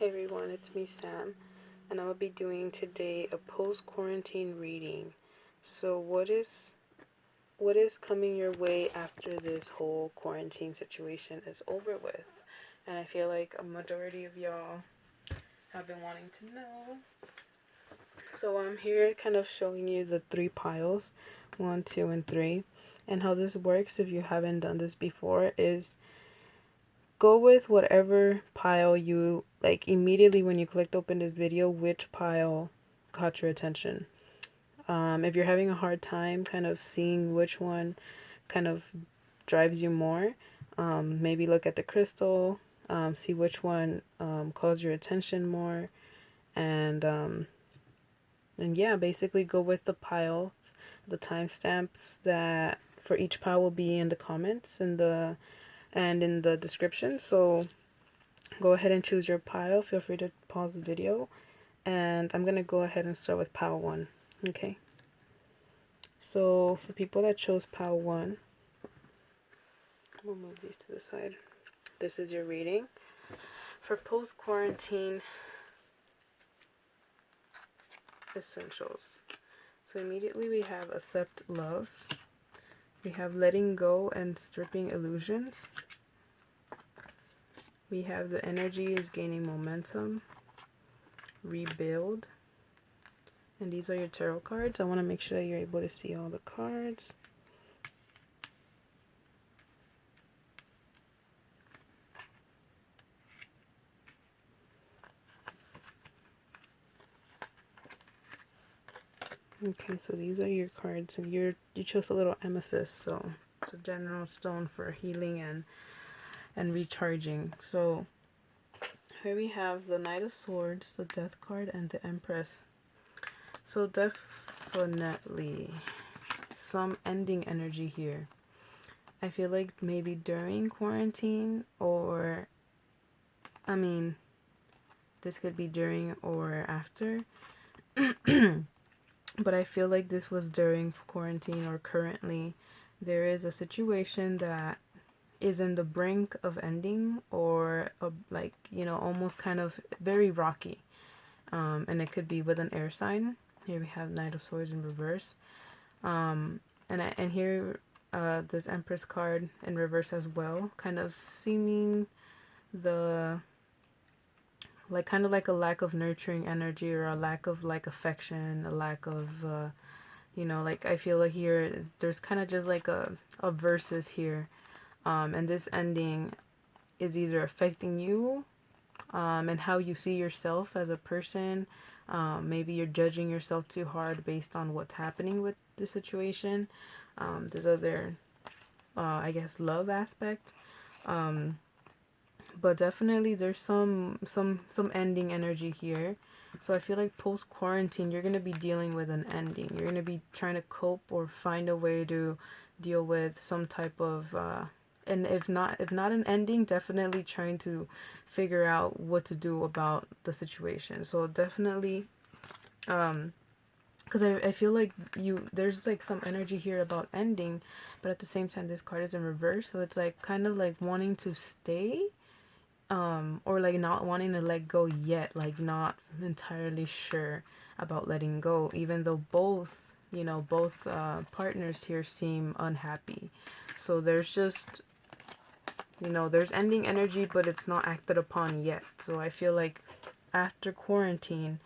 Hey everyone, it's me Sam, and I will be doing today a post-quarantine reading. So what is coming your way after this whole quarantine situation is over with? And I feel like a majority of y'all have been wanting to know. So I'm here kind of showing you the three piles, 1, 2, and 3. And how this works, if you haven't done this before, is go with whatever pile you like immediately when you clicked open this video, which pile caught your attention. If you're having a hard time kind of seeing which one kind of drives you more, maybe look at the crystal, see which one calls your attention more, and yeah, basically go with the piles. The timestamps that for each pile will be in the comments and in the description. So go ahead and choose your pile. Feel free to pause the video. And I'm going to go ahead and start with pile 1. Okay. So for people that chose pile 1, we'll move these to the side. This is your reading. For post-quarantine essentials. So immediately we have accept love. We have letting go and stripping illusions. We have the energy is gaining momentum. Rebuild. And these are your tarot cards. I want to make sure that you're able to see all the cards. Okay, so these are your cards, and you chose a little amethyst, so it's a general stone for healing and recharging. So here we have the Knight of Swords, the Death card, and the Empress. So definitely some ending energy here. I feel like maybe during quarantine, or I mean, this could be during or after. But I feel like this was during quarantine or currently. There is a situation that is in the brink of ending, or like, you know, almost kind of very rocky. And it could be with an air sign. Here we have Knight of Swords in reverse. And here this Empress card in reverse as well, kind of seeming the like kind of like a lack of nurturing energy, or a lack of like affection, a lack of you know, like I feel like here there's kind of just like a versus here, and this ending is either affecting you and how you see yourself as a person. Maybe you're judging yourself too hard based on what's happening with the situation. There's other I guess love aspect, but definitely there's some ending energy here. So I feel like post quarantine you're going to be dealing with an ending. You're going to be trying to cope or find a way to deal with some type of and if not an ending, definitely trying to figure out what to do about the situation. So definitely because I feel like there's like some energy here about ending, but at the same time this card is in reverse, so it's like kind of like wanting to stay, or like not wanting to let go yet, like not entirely sure about letting go, even though both, you know, both partners here seem unhappy. So there's just, you know, there's ending energy, but it's not acted upon yet. So I feel like after quarantine,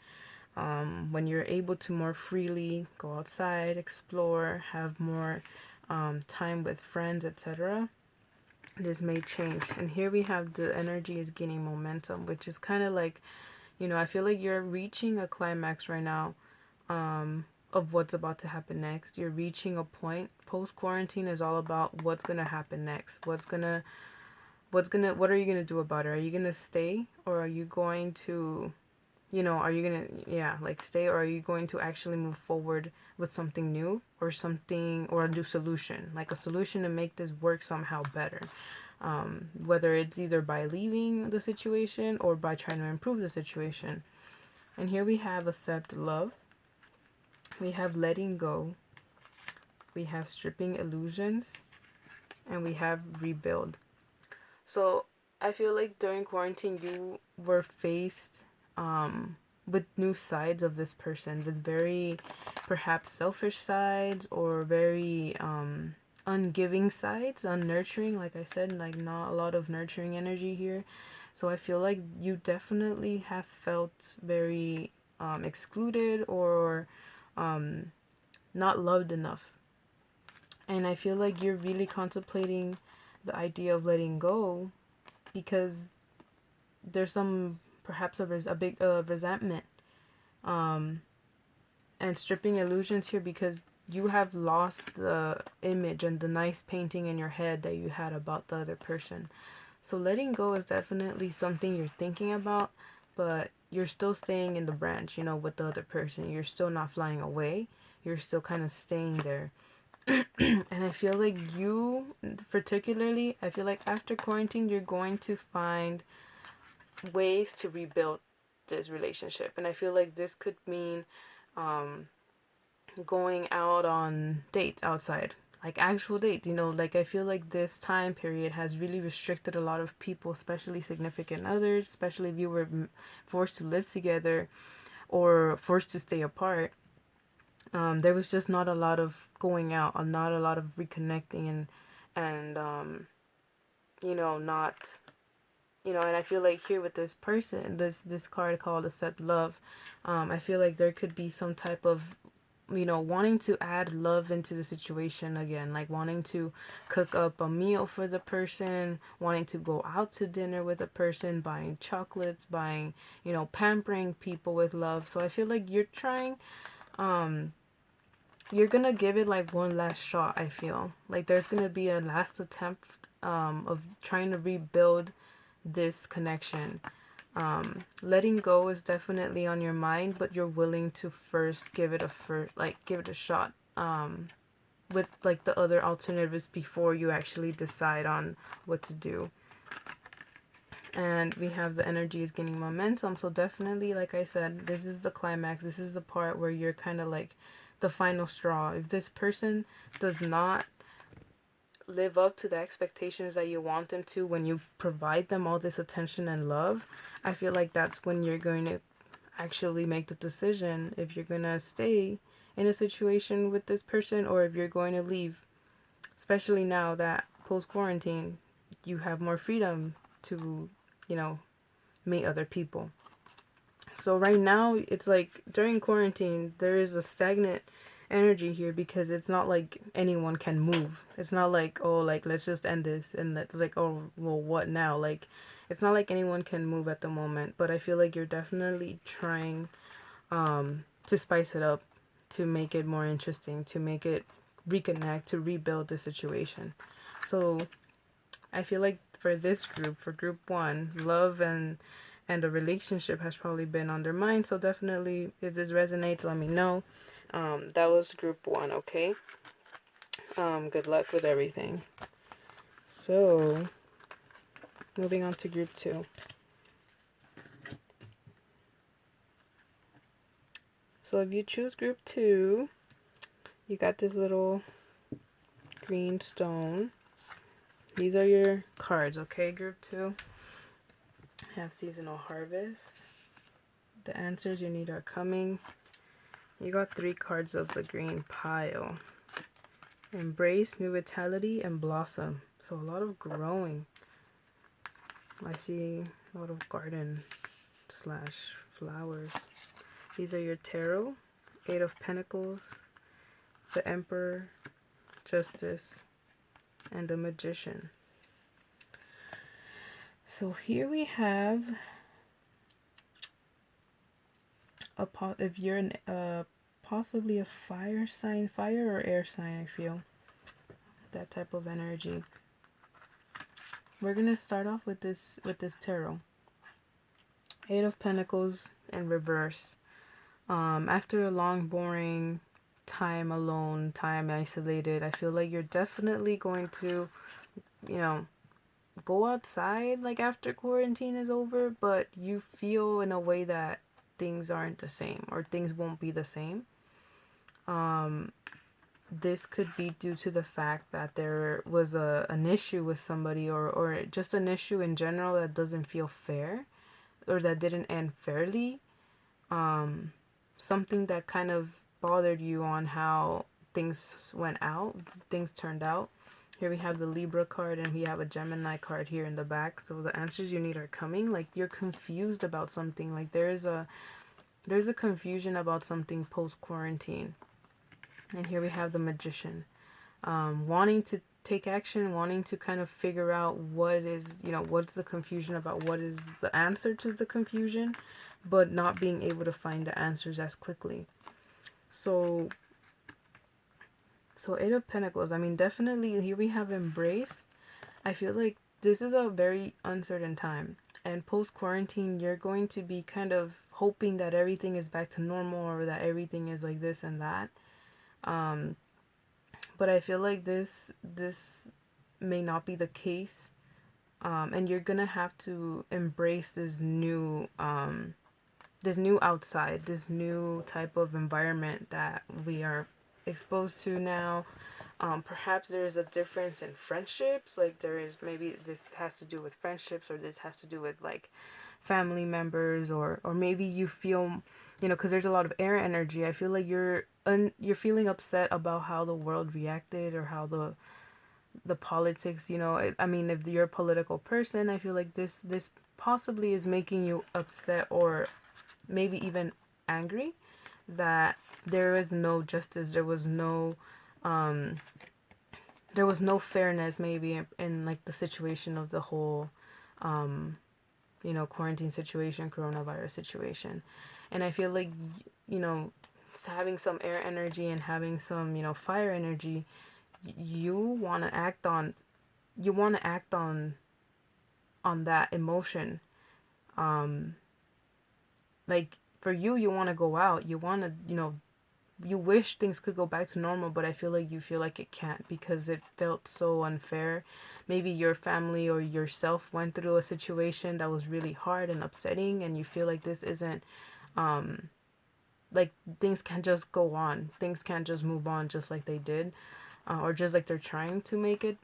when you're able to more freely go outside, explore, have more time with friends, etc., this may change. And here we have the energy is gaining momentum, which is kind of like, you know, I feel like you're reaching a climax right now of what's about to happen next. You're reaching a point. Post quarantine is all about what's gonna happen next. What are you gonna do about it? Are you gonna stay, or are you going to, you know, are you gonna like stay, or are you going to actually move forward with something new, or something, or a new solution, like a solution to make this work somehow better, whether it's either by leaving the situation or by trying to improve the situation. And here we have accept love, we have letting go, we have stripping illusions, and we have rebuild. So I feel like during quarantine you were faced with new sides of this person, with very perhaps selfish sides or very ungiving sides, unnurturing, like I said, like not a lot of nurturing energy here. So I feel like you definitely have felt very excluded or not loved enough. And I feel like you're really contemplating the idea of letting go because there's some perhaps a big resentment um, and stripping illusions here because you have lost the image and the nice painting in your head that you had about the other person. So letting go is definitely something you're thinking about, but you're still staying in the branch, with the other person. You're still not flying away. You're still kind of staying there. And I feel like you, particularly, I feel like after quarantine, you're going to find ways to rebuild this relationship. And I feel like this could mean um, going out on dates outside, like actual dates. Like I feel like this time period has really restricted a lot of people, especially significant others, especially if you were forced to live together or forced to stay apart. There was just not a lot of going out, not a lot of reconnecting, and not and I feel like here with this person, this card called Accept Love, I feel like there could be some type of wanting to add love into the situation again, like wanting to cook up a meal for the person, wanting to go out to dinner with a person, buying chocolates, buying, pampering people with love. So I feel like you're gonna give it like one last shot. I feel like there's gonna be a last attempt of trying to rebuild this connection. Letting go is definitely on your mind, but you're willing to first give it a shot with like the other alternatives before you actually decide on what to do. And we have the energy is gaining momentum, so definitely, like I said, this is the climax. This is the part where you're kind of like the final straw. If this person does not live up to the expectations that you want them to when you provide them all this attention and love, I feel like that's when you're going to actually make the decision if you're going to stay in a situation with this person or if you're going to leave. Especially now that post quarantine, you have more freedom to, meet other people. So right now, it's like during quarantine, there is a stagnant energy here because it's not like anyone can move. It's not like, oh, like let's just end this, and it's like, oh, well, what now? Like it's not like anyone can move at the moment, but I feel like you're definitely trying to spice it up, to make it more interesting, to make it reconnect, to rebuild the situation. So I feel like for this group, for group one, love and the relationship has probably been on their mind. So definitely, if this resonates, let me know. That was group one, okay? Good luck with everything. So, moving on to group two. So if you choose group two, you got this little green stone. These are your cards, okay, group two? Have seasonal harvest. The answers you need are coming. You got 3 cards of the green pile. Embrace, new vitality, and blossom. So a lot of growing. I see a lot of garden / flowers. These are your tarot. 8 of Pentacles, the Emperor, Justice, and the Magician. So here we have if you're possibly a fire sign, fire or air sign, I feel that type of energy. We're gonna start off with this tarot. 8 of Pentacles in reverse. After a long, boring time alone, time isolated, I feel like you're definitely going to, go outside like after quarantine is over, but you feel in a way that things aren't the same or things won't be the same. this could be due to the fact that there was an issue with somebody, or just an issue in general that doesn't feel fair, or that didn't end fairly. Something that kind of bothered you on how things turned out. Here we have the Libra card, and we have a Gemini card here in the back. So the answers you need are coming. Like, you're confused about something. Like, there's a confusion about something post quarantine. And here we have the Magician, wanting to take action, wanting to kind of figure out what's the confusion about, what is the answer to the confusion, but not being able to find the answers as quickly. So Eight of Pentacles, I mean, definitely here we have Embrace. I feel like this is a very uncertain time. And post quarantine, you're going to be kind of hoping that everything is back to normal, or that everything is like this and that. But I feel like this may not be the case. And you're gonna have to embrace this new outside, this new type of environment that we are exposed to now. Perhaps there is a difference in friendships. Like, there is, maybe this has to do with friendships, or this has to do with like family members, or maybe you feel, because there's a lot of air energy. I feel like you're feeling upset about how the world reacted, or how the politics, I mean, if you're a political person, I feel like this possibly is making you upset, or maybe even angry, that there is no justice, there was no fairness, maybe in like the situation of the whole quarantine situation, coronavirus situation. And I feel like, having some air energy and having some, fire energy, you want to act on that emotion. Like, for you want to go out, you want to, you wish things could go back to normal, but I feel like you feel like it can't, because it felt so unfair. Maybe your family or yourself went through a situation that was really hard and upsetting, and you feel like this isn't, like, things can't just go on, things can't just move on just like they did, or just like they're trying to make it.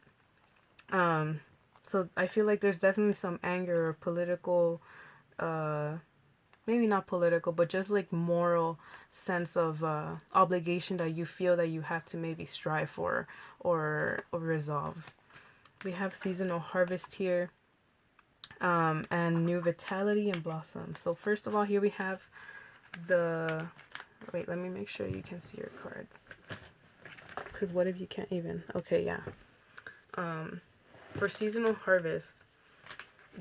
So I feel like there's definitely some anger, or political, maybe not political, but just like moral sense of obligation that you feel that you have to maybe strive for, or resolve. We have seasonal harvest here, and new vitality and blossom. So first of all, here we have the, wait, let me make sure you can see your cards, because what if you can't even? Okay, yeah. For seasonal harvest,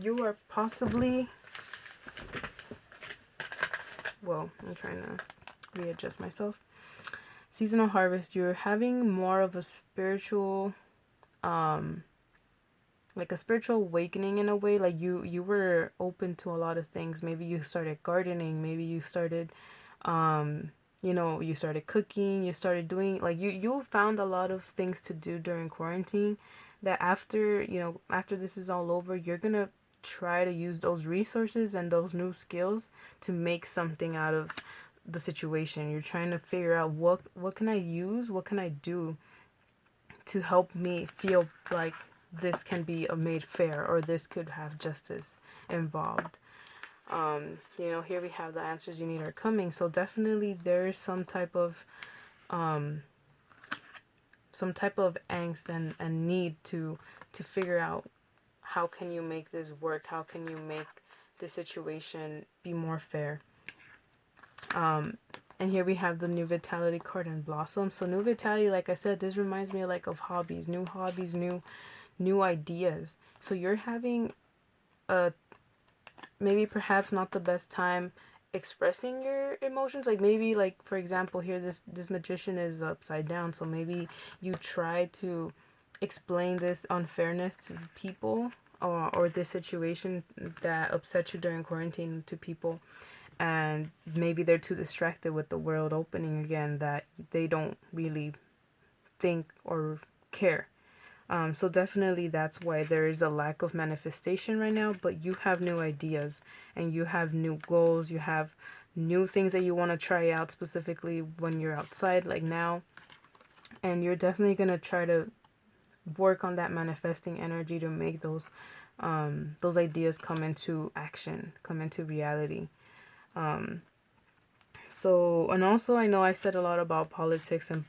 you are possibly, well, I'm trying to readjust myself. Seasonal harvest, you're having more of a spiritual, like a spiritual awakening in a way. Like, you were open to a lot of things. Maybe you started gardening, maybe you started, you started cooking, you started doing, like, you found a lot of things to do during quarantine, that after this is all over, you're gonna try to use those resources and those new skills to make something out of the situation. You're trying to figure out what can I use, what can I do to help me feel like this can be made fair, or this could have justice involved. Here we have the answers you need are coming. So definitely there's some type of angst and need to figure out, how can you make this work? How can you make the situation be more fair? And here we have the new vitality card and blossom. So new vitality, like I said, this reminds me like of hobbies, new ideas. So you're having maybe perhaps not the best time expressing your emotions. Like, maybe, like, for example, here this magician is upside down, so maybe you try to explain this unfairness to people, or this situation that upset you during quarantine to people, and maybe they're too distracted with the world opening again that they don't really think or care. So definitely that's why there is a lack of manifestation right now, but you have new ideas, and you have new goals, you have new things that you want to try out, specifically when you're outside, like now. And you're definitely going to try to work on that manifesting energy to make those ideas come into action, come into reality. So, and also I know I said a lot about politics and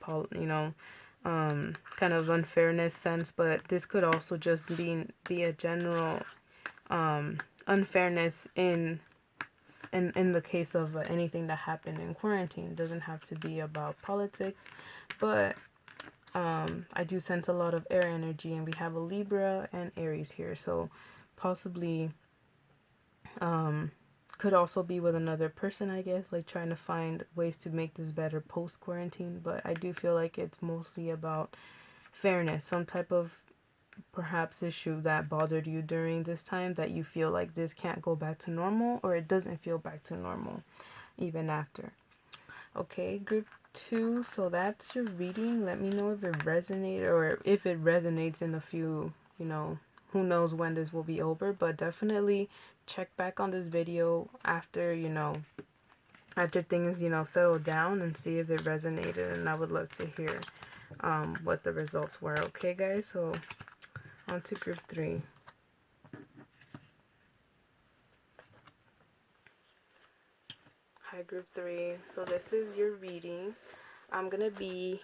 kind of unfairness sense, but this could also just be a general unfairness in the case of anything that happened in quarantine. It doesn't have to be about politics, but I do sense a lot of air energy, and we have a Libra and Aries here, so possibly could also be with another person, I guess, like trying to find ways to make this better post quarantine. But I do feel like it's mostly about fairness, some type of perhaps issue that bothered you during this time that you feel like this can't go back to normal, or it doesn't feel back to normal even after. Okay, group 2, so that's your reading. Let me know if it resonates, or if it resonates in a few, who knows when this will be over, but definitely check back on this video after, after things, settle down, and see if it resonated, and I would love to hear what the results were. Okay, guys, so on to group 3. Hi, group 3. So this is your reading. I'm gonna be,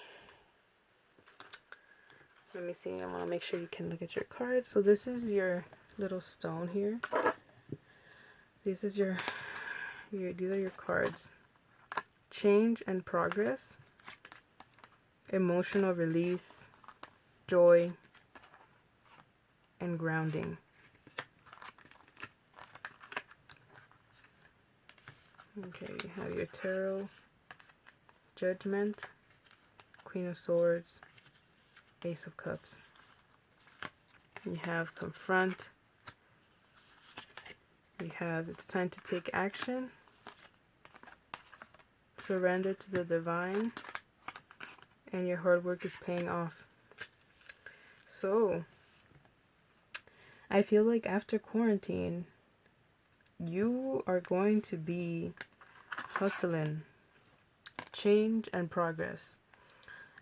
let me see, I want to make sure you can look at your cards. So this is your little stone here. This is these are your cards. Change and progress, emotional release, joy, and grounding. Okay, you have your tarot, judgment, Queen of Swords, Ace of Cups. You have confront. You have it's time to take action, surrender to the divine, and your hard work is paying off. So I feel like after quarantine, you are going to be hustling, change and progress.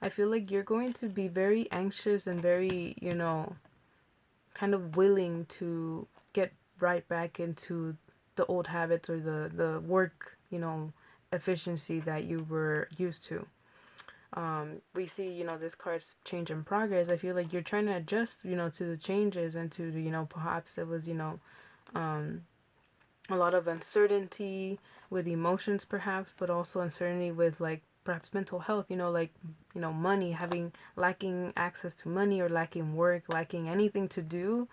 I feel like you're going to be very anxious and very, kind of willing to get right back into the old habits, or the work, efficiency that you were used to. We see, this card's change and progress. I feel like you're trying to adjust, to the changes, and to the, perhaps there was, a lot of uncertainty with emotions perhaps, but also uncertainty with like perhaps mental health, like, money, lacking access to money, or lacking work, lacking anything to do,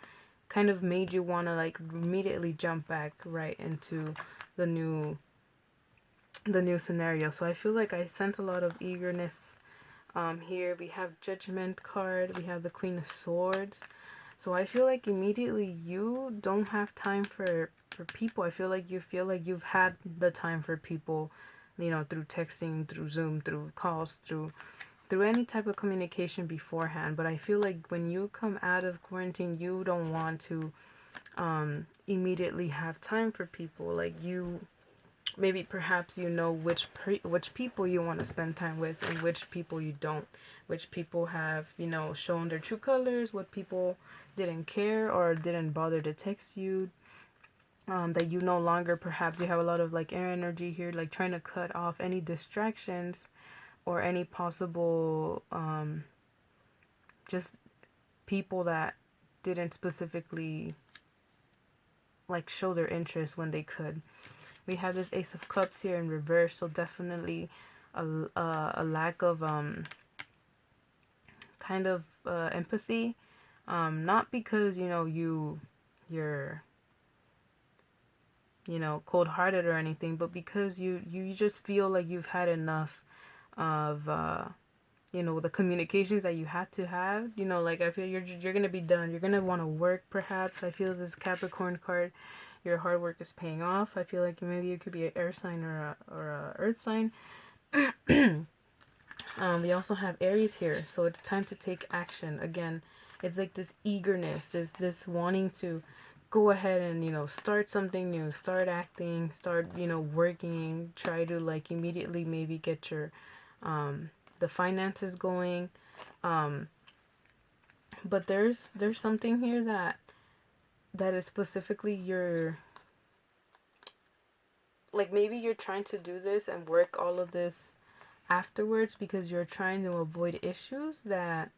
kind of made you want to like immediately jump back right into the new scenario. So I feel like I sense a lot of eagerness here. We have Judgment card, we have the Queen of Swords. So I feel like immediately you don't have time for people. I feel like you've had the time for people, through texting, through Zoom, through calls, through any type of communication beforehand. But I feel like when you come out of quarantine, you don't want to immediately have time for people. Like, you maybe perhaps which people you want to spend time with, and which people you don't, which people have shown their true colors, what people didn't care or didn't bother to text you, that you no longer, perhaps you have a lot of like air energy here, like trying to cut off any distractions or any possible just people that didn't specifically like show their interest when they could. We have this Ace of Cups here in reverse, so definitely a lack of kind of empathy, not because you're cold-hearted or anything, but because you just feel like you've had enough of the communications that you had to have. Like, I feel you're gonna be done. You're gonna want to work, perhaps. I feel this Capricorn card, your hard work is paying off. I feel like maybe you could be an air sign or a earth sign. We also have Aries here, so it's time to take action. Again, it's like this eagerness, this wanting to go ahead and start something new, start acting, start working, try to like immediately maybe get your the finances going. Um, but there's something here that is specifically your, like maybe you're trying to do this and work all of this afterwards because you're trying to avoid issues that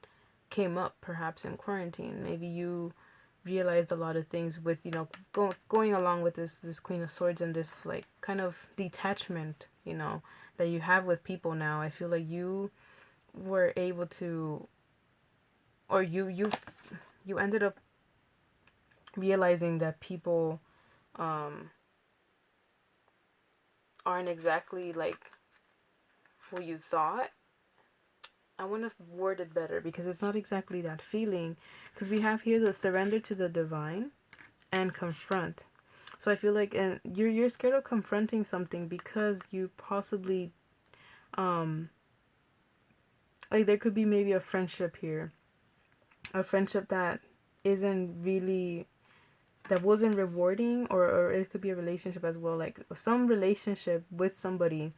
came up perhaps in quarantine. Maybe you realized a lot of things with, going along with this Queen of Swords and this like kind of detachment, that you have with people now. I feel like you were able to, or you ended up realizing that people um aren't exactly like who you thought. I want to word it better because it's not exactly that feeling. Because we have here the surrender to the divine and confront. So I feel like, and you're scared of confronting something because you possibly like there could be maybe a friendship here, a friendship that isn't really, that wasn't rewarding, or it could be a relationship as well, like some relationship with somebody,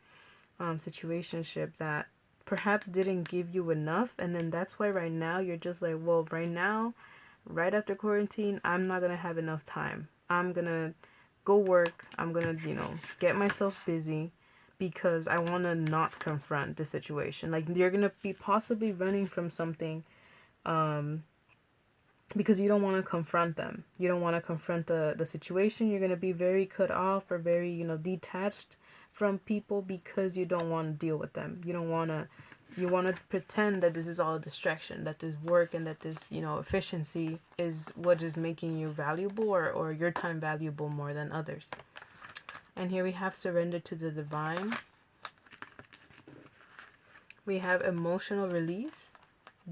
situationship that perhaps didn't give you enough, and then that's why right now you're just like, well, right now, right after quarantine, I'm not gonna have enough time. I'm gonna go work. I'm gonna, get myself busy because I want to not confront the situation. Like you're gonna be possibly running from something, um, because you don't want to confront them. You don't want to confront the situation. You're going to be very cut off or very, detached from people because you don't want to deal with them. You don't want to, you want to pretend that this is all a distraction, that this work and that this, efficiency is what is making you valuable, or your time valuable more than others. And here we have surrender to the divine. We have emotional release,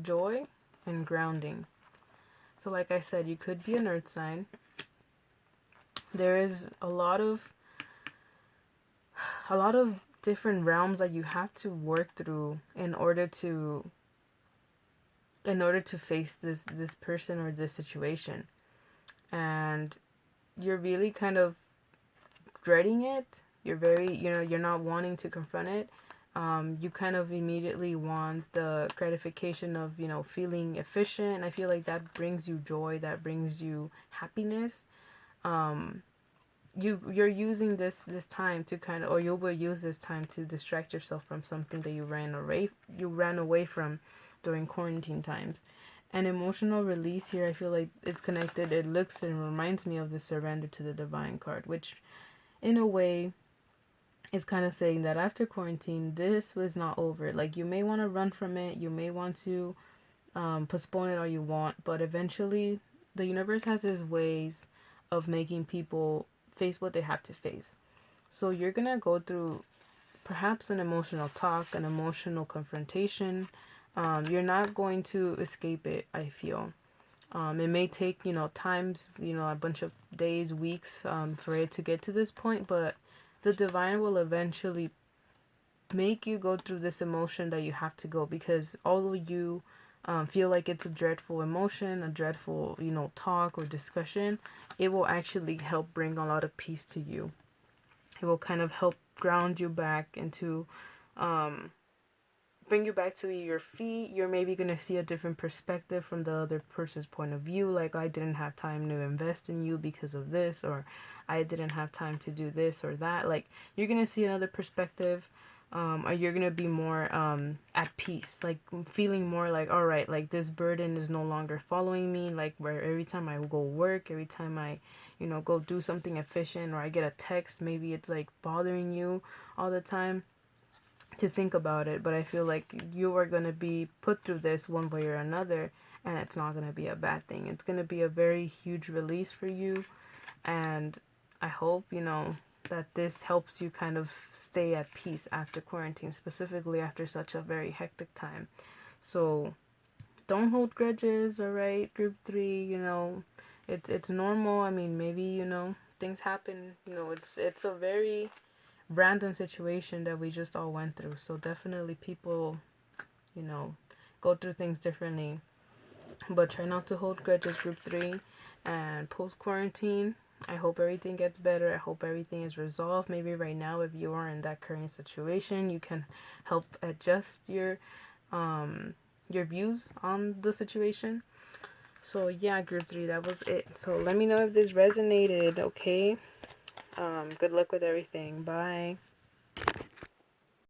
joy, and grounding. So like I said, you could be an earth sign. There is a lot of different realms that you have to work through in order to face this person or this situation. And you're really kind of dreading it. You're very, you're not wanting to confront it. You kind of immediately want the gratification of, feeling efficient. I feel like that brings you joy, that brings you happiness. Um, you're using this time to kind of, or you will use this time to distract yourself from something that you ran away from during quarantine times. And emotional release here, I feel like it's connected. It looks and reminds me of the surrender to the divine card, which in a way is kind of saying that after quarantine, this was not over. Like you may want to run from it, you may want to postpone it all you want, but eventually the universe has its ways of making people face what they have to face. So you're gonna go through perhaps an emotional talk, an emotional confrontation. You're not going to escape it, I feel. It may take, times, a bunch of days, weeks, for it to get to this point, but the divine will eventually make you go through this emotion that you have to go, because although you feel like it's a dreadful emotion, a dreadful, talk or discussion, it will actually help bring a lot of peace to you. It will kind of help ground you back into, bring you back to your feet. You're maybe going to see a different perspective from the other person's point of view. Like, I didn't have time to invest in you because of this, or I didn't have time to do this or that. Like, you're going to see another perspective. Or you're going to be more at peace, like feeling more like, all right, like this burden is no longer following me. Like, where every time I go work, every time I, go do something efficient, or I get a text, maybe it's like bothering you all the time to think about it. But I feel like you are going to be put through this one way or another, and it's not going to be a bad thing. It's going to be a very huge release for you. And I hope, that this helps you kind of stay at peace after quarantine, specifically after such a very hectic time. So don't hold grudges, all right? Group 3, it's normal. I mean, maybe, things happen. It's a very random situation that we just all went through. So definitely people, you know, go through things differently. But try not to hold grudges, group 3. And post quarantine, I hope everything gets better. I hope everything is resolved. Maybe right now, if you are in that current situation, you can help adjust your your views on the situation. So yeah, group 3, that was it. So let me know if this resonated, okay? Good luck with everything. Bye.